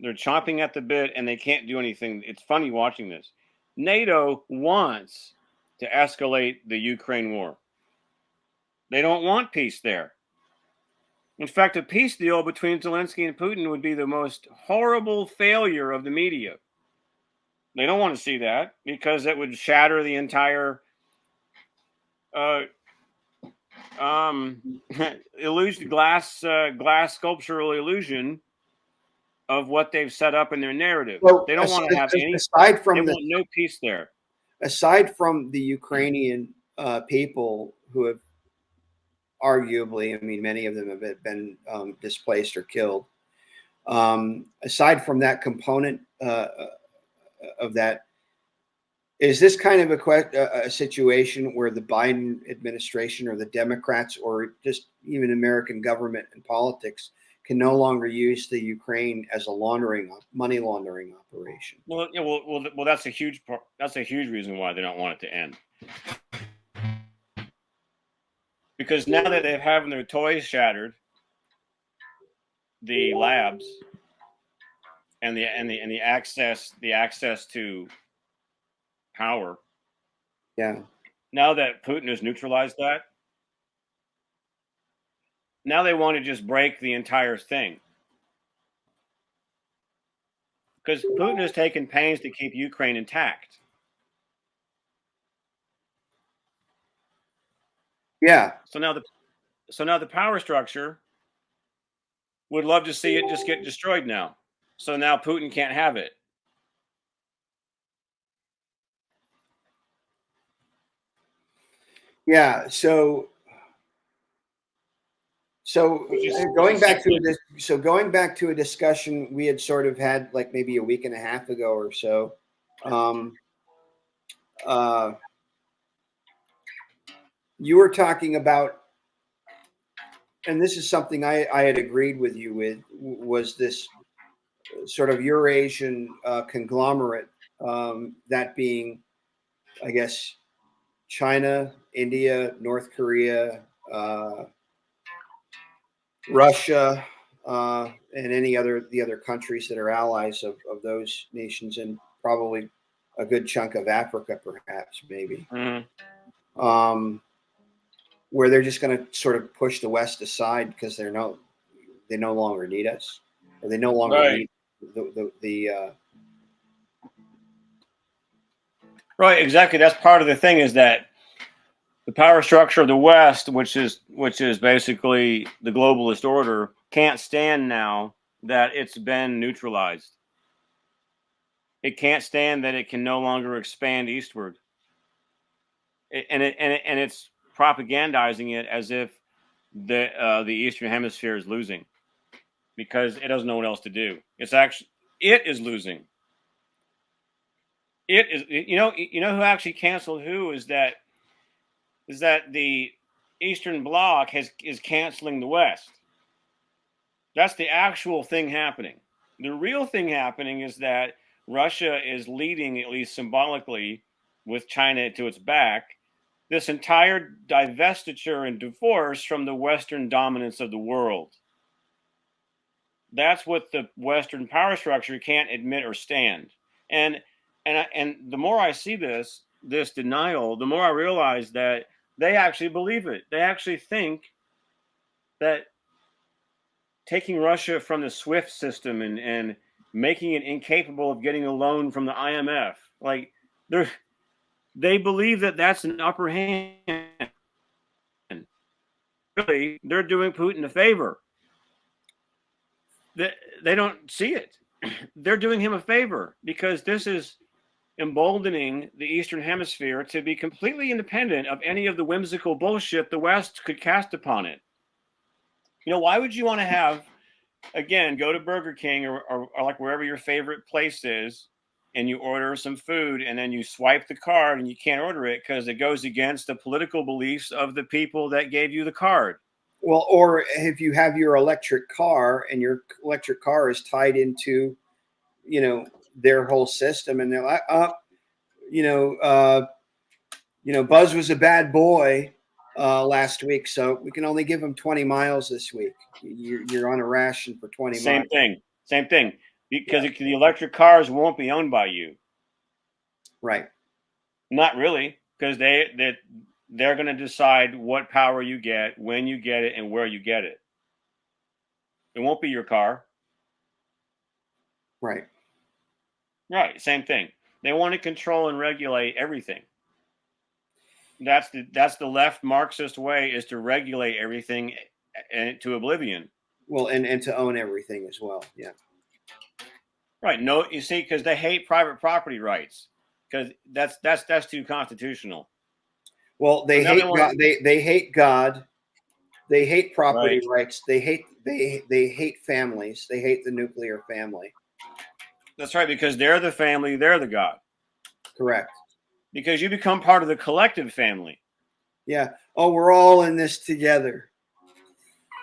They're chomping at the bit and they can't do anything. It's funny watching this. NATO wants to escalate the Ukraine war. They don't want peace there. In fact, a peace deal between Zelensky and Putin would be the most horrible failure of the media. They don't want to see that because it would shatter the entire uh, illusion, glass sculptural illusion of what they've set up in their narrative.
well,
They don't want to have any.
aside
They
from
want no peace there.
the Ukrainian people who have arguably, I mean, many of them have been displaced or killed. Aside from that component of that, is this kind of a situation where the Biden administration or the Democrats or just even American government and politics can no longer use the Ukraine as a money laundering operation?
Well, yeah, well, that's a huge part. That's a huge reason why they don't want it to end. Because now that they're having their toys shattered, the labs and the access to power.
Yeah.
Now that Putin has neutralized that, now they want to just break the entire thing. Because Putin has taken pains to keep Ukraine intact.
Yeah.
So now the power structure would love to see it just get destroyed now. So now Putin can't have it.
Yeah. So going back to a discussion we had sort of had like maybe a week and a half ago or so. You were talking about, and this is something I had agreed with you with, was this sort of Eurasian conglomerate, that being, I guess, China, India, North Korea, Russia, and the other countries that are allies of those nations, and probably a good chunk of Africa, perhaps, maybe.
Mm-hmm.
Where they're just going to sort of push the West aside because they no longer need us, or they no longer
Right.
need the
Right, exactly. That's part of the thing, is that the power structure of the West, which is basically the globalist order, can't stand now that it's been neutralized. It can't stand that it can no longer expand eastward. And it's propagandizing it as if the Eastern Hemisphere is losing, because it doesn't know what else to do. It is losing. It is, who actually canceled who is that the Eastern Bloc is canceling the West. That's the actual thing happening. The real thing happening is that Russia is leading, at least symbolically, with China to its back, this entire divestiture and divorce from the Western dominance of the world. That's what the Western power structure can't admit or stand. And the more I see this denial, the more I realize that they actually believe it. They actually think that taking Russia from the SWIFT system and making it incapable of getting a loan from the IMF, like they believe that that's an upper hand. Really, they're doing Putin a favor. They don't see it. They're doing him a favor, because this is emboldening the Eastern Hemisphere to be completely independent of any of the whimsical bullshit the West could cast upon it. Why would you want to have, again, go to Burger King or like wherever your favorite place is, and you order some food, and then you swipe the card and you can't order it because it goes against the political beliefs of the people that gave you the card?
Well, or if you have your electric car and your electric car is tied into, their whole system, and they're like, Buzz was a bad boy last week, so we can only give him 20 miles this week. You're on a ration for 20 miles.
Same thing. Because the electric cars won't be owned by you.
Right.
Not really, because they're going to decide what power you get, when you get it, and where you get it. It won't be your car.
Right.
Right. Same thing. They want to control and regulate everything. That's the left Marxist way, is to regulate everything to oblivion.
Well, and to own everything as well. Yeah.
Right. No, you see, because they hate private property rights, because that's too constitutional.
Well, they hate God. They hate God. They hate property rights. They hate families. They hate the nuclear family.
That's right, because they're the family, they're the God.
Correct.
Because you become part of the collective family.
Yeah. Oh, we're all in this together.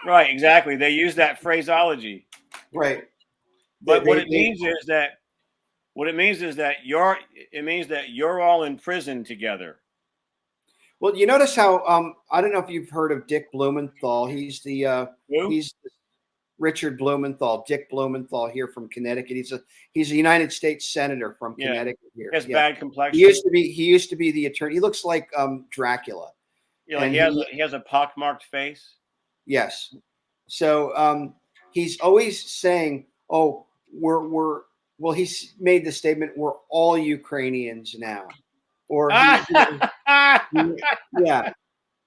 Right, exactly. They use that phraseology.
Right.
But what it means is that you're all in prison together.
Well, you notice how I don't know if you've heard of Dick Blumenthal. He's he's Richard Blumenthal, Dick Blumenthal, here from Connecticut. He's a United States senator from Connecticut here.
He has bad complexion.
He used to be the attorney. He looks like Dracula.
Yeah, he has a pockmarked face.
Yes. So he's always saying, "Oh, well." He's made the statement, "We're all Ukrainians now," or yeah.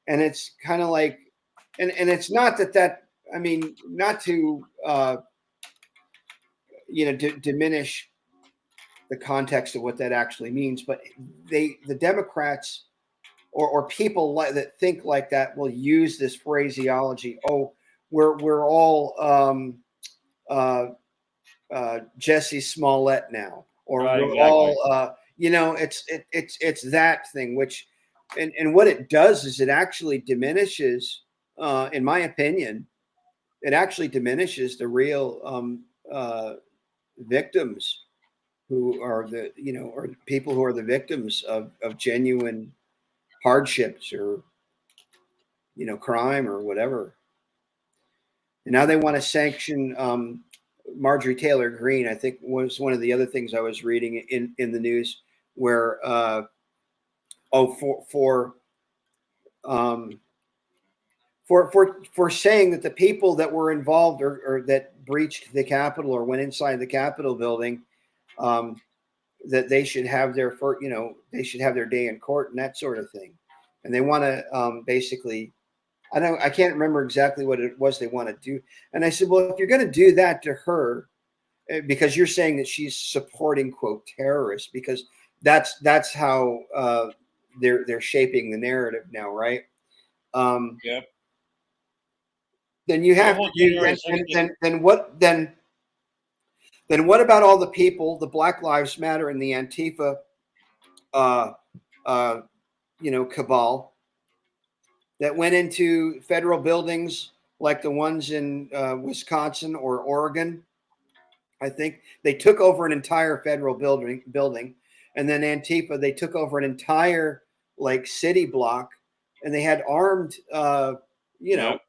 And it's kind of like, and it's not that I mean, not to diminish the context of what that actually means, but the Democrats or people that think like that will use this phraseology. Oh, we're all Jesse Smollett now, or
Right,
we're
exactly.
all it's that thing. Which and what it does is it actually diminishes, in my opinion, it actually diminishes the real victims who are or people who are the victims of genuine hardships or crime or whatever. And now they want to sanction Marjorie Taylor Greene. I think was one of the other things I was reading in the news where um, for saying that the people that were involved or that breached the Capitol or went inside the Capitol building, that they should have their they should have their day in court and that sort of thing. And they want to basically, I can't remember exactly what it was they want to do. And I said, well, if you're going to do that to her, because you're saying that she's supporting quote terrorists, because that's how they're shaping the narrative now, right?
Yep.
Then you
Well, the
have
whole
to do
January 6th.
then what about all the people, the Black Lives Matter and the Antifa uh, cabal that went into federal buildings like the ones in Wisconsin or Oregon? I think they took over an entire federal building, and then Antifa, they took over an entire like city block, and they had armed,
Yep.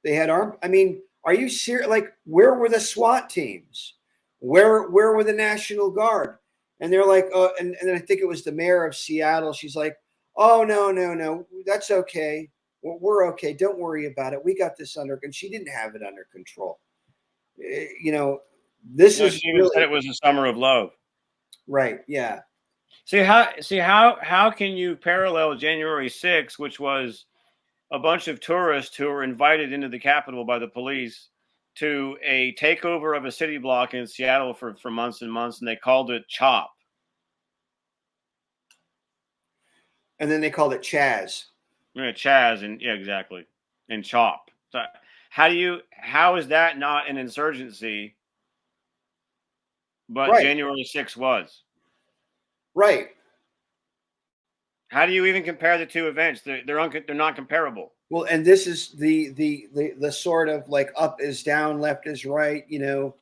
they had armed. I mean, are you serious? Like, where were the SWAT teams? Where were the National Guard? And they're like, and I think it was the mayor of Seattle. She's like, oh no, that's okay. We're okay. Don't worry about it. We got this under. And she didn't have it under control. You know, this
No,
is
she even said
really
it was a summer of love.
right. Yeah.
See how can you parallel January 6th, which was a bunch of tourists who were invited into the Capitol by the police, to a takeover of a city block in Seattle for months and months, and they called it CHOP.
And then they called it Chaz.
Yeah, Chaz, and yeah, exactly, and CHOP. So how is that not an insurgency, but
Right.
January 6th was?
Right.
How do you even compare the two events? They're not comparable.
Well, and this is the sort of like up is down, left is right.
Then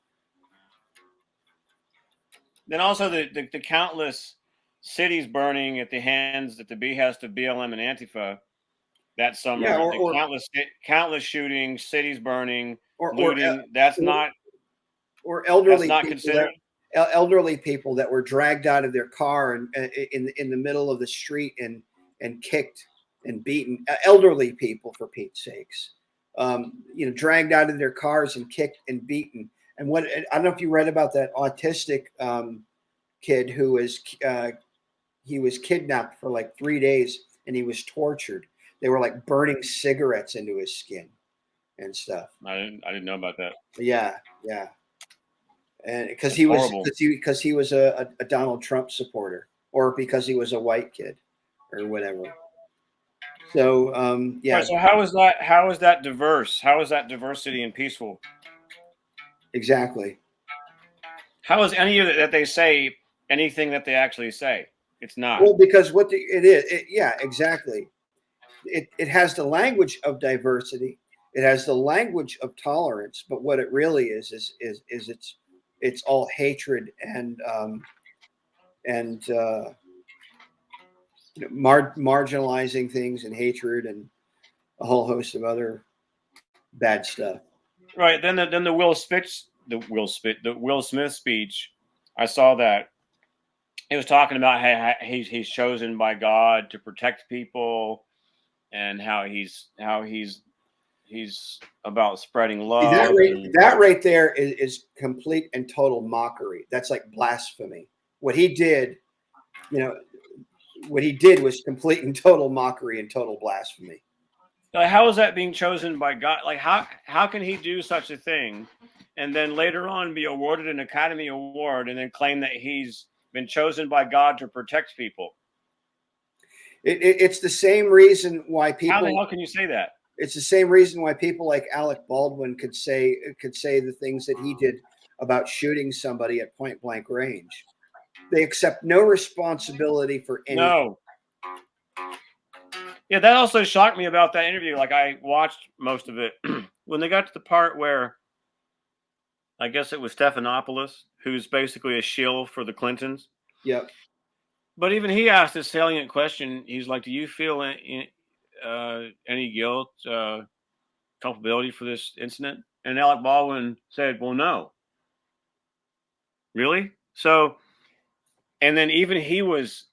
also the countless cities burning at the hands, at the behest of BLM and Antifa that
Yeah.
summer. The countless shootings, cities burning,
Or
looting. That's not
people that
considered.
elderly people that were dragged out of their car and in the middle of the street and kicked and beaten. Elderly people, for Pete's sakes, dragged out of their cars and kicked and beaten. And what I don't know if you read about that autistic kid who was he was kidnapped for like 3 days and he was tortured. They were like burning cigarettes into his skin and stuff.
I didn't know about that.
Yeah, yeah. And because
That's horrible.
he was a Donald Trump supporter, or because he was a white kid, or whatever. So
All
yeah,
right. So how is that diverse? How is that diversity and peaceful?
exactly.
How is any of it that they say anything that they actually say? It's not.
Well, because it is, yeah, exactly. It has the language of diversity. It has the language of tolerance. But what it really is it's all hatred and marginalizing things and hatred and a whole host of other bad stuff.
Right. Then the Will Smith speech. I saw that. He was talking about how he's chosen by God to protect people, and he's about spreading
See,
love. And
that right there is complete and total mockery. That's like blasphemy. What he did, what he did was complete and total mockery and total blasphemy.
Like, how is that being chosen by God? Like, how can he do such a thing, and then later on be awarded an Academy Award, and then claim that he's been chosen by God to protect people?
It's the same reason why
How the
people.
hell can you say that?
It's the same reason why people like Alec Baldwin could say the things that he did about shooting somebody at point blank range. They accept no responsibility for anything.
No. Yeah, that also shocked me about that interview. Like, I watched most of it when they got to the part where I guess it was Stephanopoulos, who's basically a shill for the Clintons.
Yep.
But even he asked this salient question. He's like, "Do you feel any guilt, culpability for this incident?" And Alec Baldwin said, "Well, no." Really? So, and then even he was.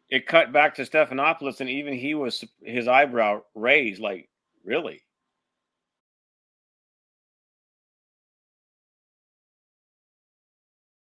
It cut back to Stephanopoulos, and even he was his eyebrow raised, like, really?